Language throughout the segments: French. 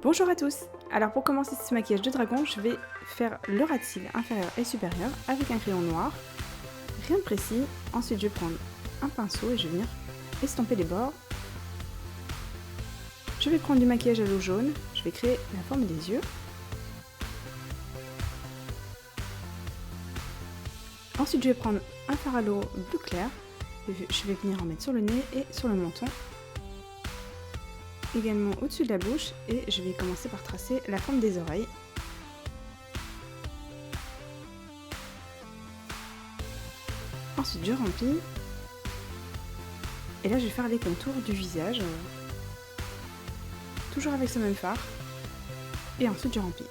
Bonjour à tous. Alors pour commencer ce maquillage de dragon, je vais faire le ras de cils inférieur et supérieur avec un crayon noir. Rien de précis. Ensuite je vais prendre un pinceau et je vais venir estomper les bords. Je vais prendre du maquillage à l'eau jaune. Je vais créer la forme des yeux. Ensuite je vais prendre un fard à l'eau bleu clair. Je vais venir en mettre sur le nez et sur le menton. Également au-dessus de la bouche, et je vais commencer par tracer la forme des oreilles. Ensuite je remplis, et là je vais faire les contours du visage, toujours avec ce même fard, et ensuite je remplis.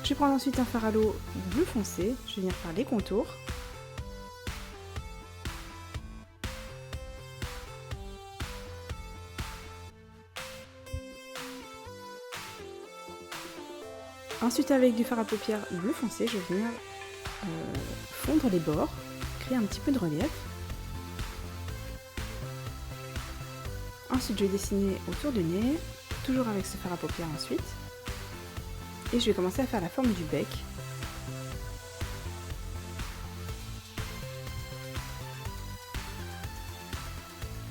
Je vais prendre ensuite un fard à l'eau bleu foncé, je vais venir faire les contours. Ensuite avec du fard à paupières bleu foncé, je vais venir fondre les bords, créer un petit peu de relief. Ensuite je vais dessiner autour du nez, toujours avec ce fard à paupières ensuite. Et je vais commencer à faire la forme du bec.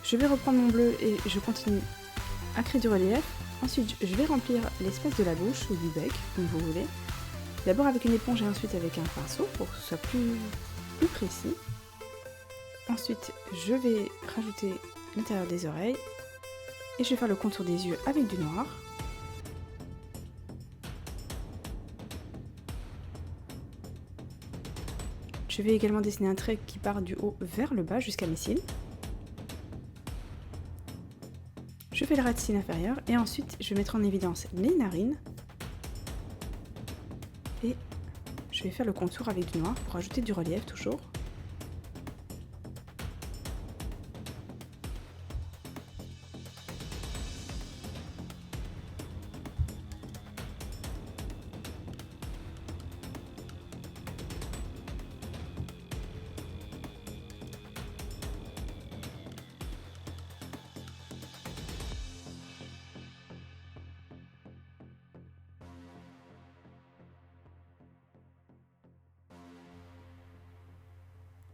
Je vais reprendre mon bleu et je continue à créer du relief. Ensuite, je vais remplir l'espace de la bouche ou du bec, comme vous voulez. D'abord avec une éponge et ensuite avec un pinceau pour que ce soit plus précis. Ensuite, je vais rajouter l'intérieur des oreilles et je vais faire le contour des yeux avec du noir. Je vais également dessiner un trait qui part du haut vers le bas jusqu'à mes cils. Je fais le ras de cils inférieur et ensuite je vais mettre en évidence les narines. Et je vais faire le contour avec du noir pour ajouter du relief toujours.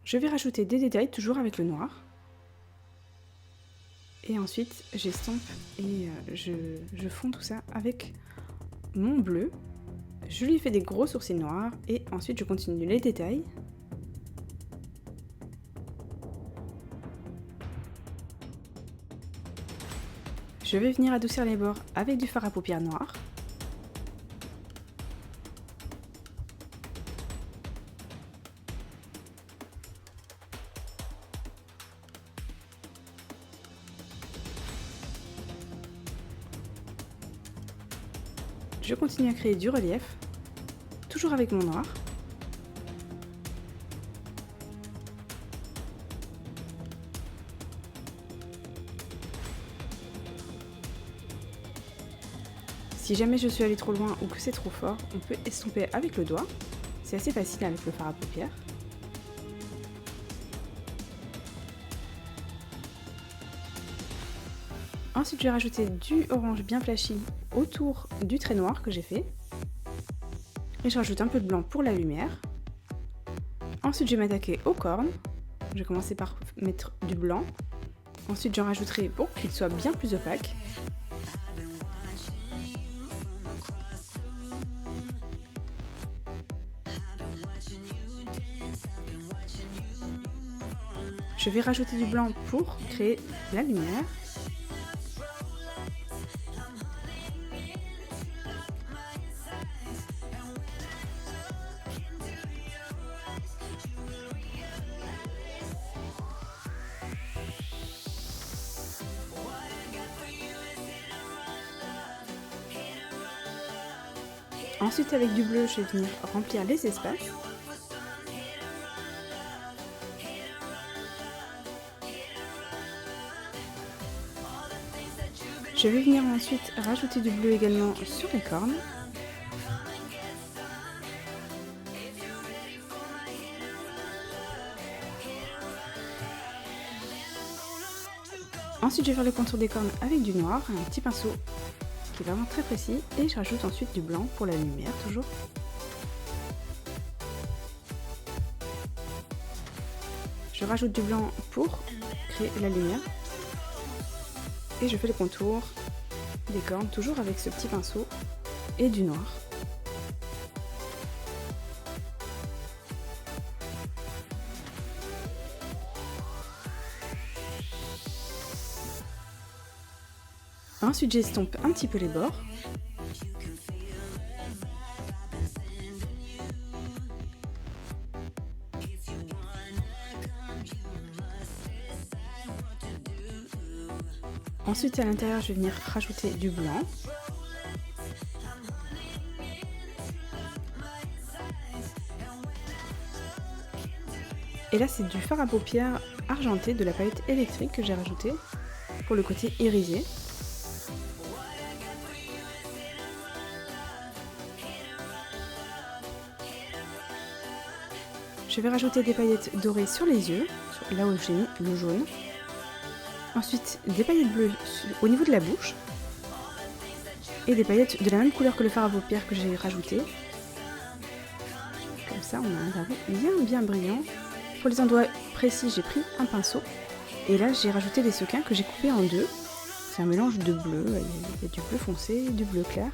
Je vais rajouter des détails toujours avec le noir. Et ensuite j'estompe et je fonds tout ça avec mon bleu. Je lui fais des gros sourcils noirs et ensuite je continue les détails. Je vais venir adoucir les bords avec du fard à paupières noir. Je continue à créer du relief, toujours avec mon noir. Si jamais je suis allée trop loin ou que c'est trop fort, on peut estomper avec le doigt. C'est assez facile avec le fard à paupières. Ensuite, je vais rajouter du orange bien flashy autour du trait noir que j'ai fait. Et je rajoute un peu de blanc pour la lumière. Ensuite, je vais m'attaquer aux cornes. Je vais commencer par mettre du blanc. Ensuite, j'en rajouterai pour qu'il soit bien plus opaque. Je vais rajouter du blanc pour créer la lumière. Ensuite, avec du bleu, je vais venir remplir les espaces. Je vais venir ensuite rajouter du bleu également sur les cornes. Ensuite, je vais faire le contour des cornes avec du noir, un petit pinceau qui est vraiment très précis, et je rajoute ensuite du blanc pour la lumière toujours. Je rajoute du blanc pour créer la lumière et je fais le contour des cornes toujours avec ce petit pinceau et du noir. Ensuite, j'estompe un petit peu les bords. Ensuite, à l'intérieur, je vais venir rajouter du blanc. Et là, c'est du fard à paupières argenté de la palette électrique que j'ai rajouté pour le côté irisé. Je vais rajouter des paillettes dorées sur les yeux, là où j'ai mis le jaune. Ensuite, des paillettes bleues au niveau de la bouche. Et des paillettes de la même couleur que le fard à paupières que j'ai rajouté. Comme ça, on a un vernis bien brillant. Pour les endroits précis, j'ai pris un pinceau. Et là, j'ai rajouté des sequins que j'ai coupés en deux. C'est un mélange de bleu. Il y a du bleu foncé et du bleu clair.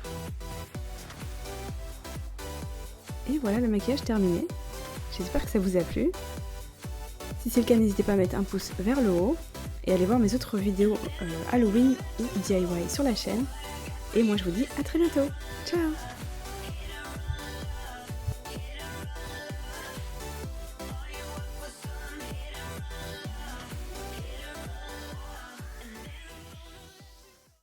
Et voilà le maquillage terminé. J'espère que ça vous a plu. Si c'est le cas, n'hésitez pas à mettre un pouce vers le haut et allez voir mes autres vidéos Halloween ou DIY sur la chaîne. Et moi je vous dis à très bientôt. Ciao!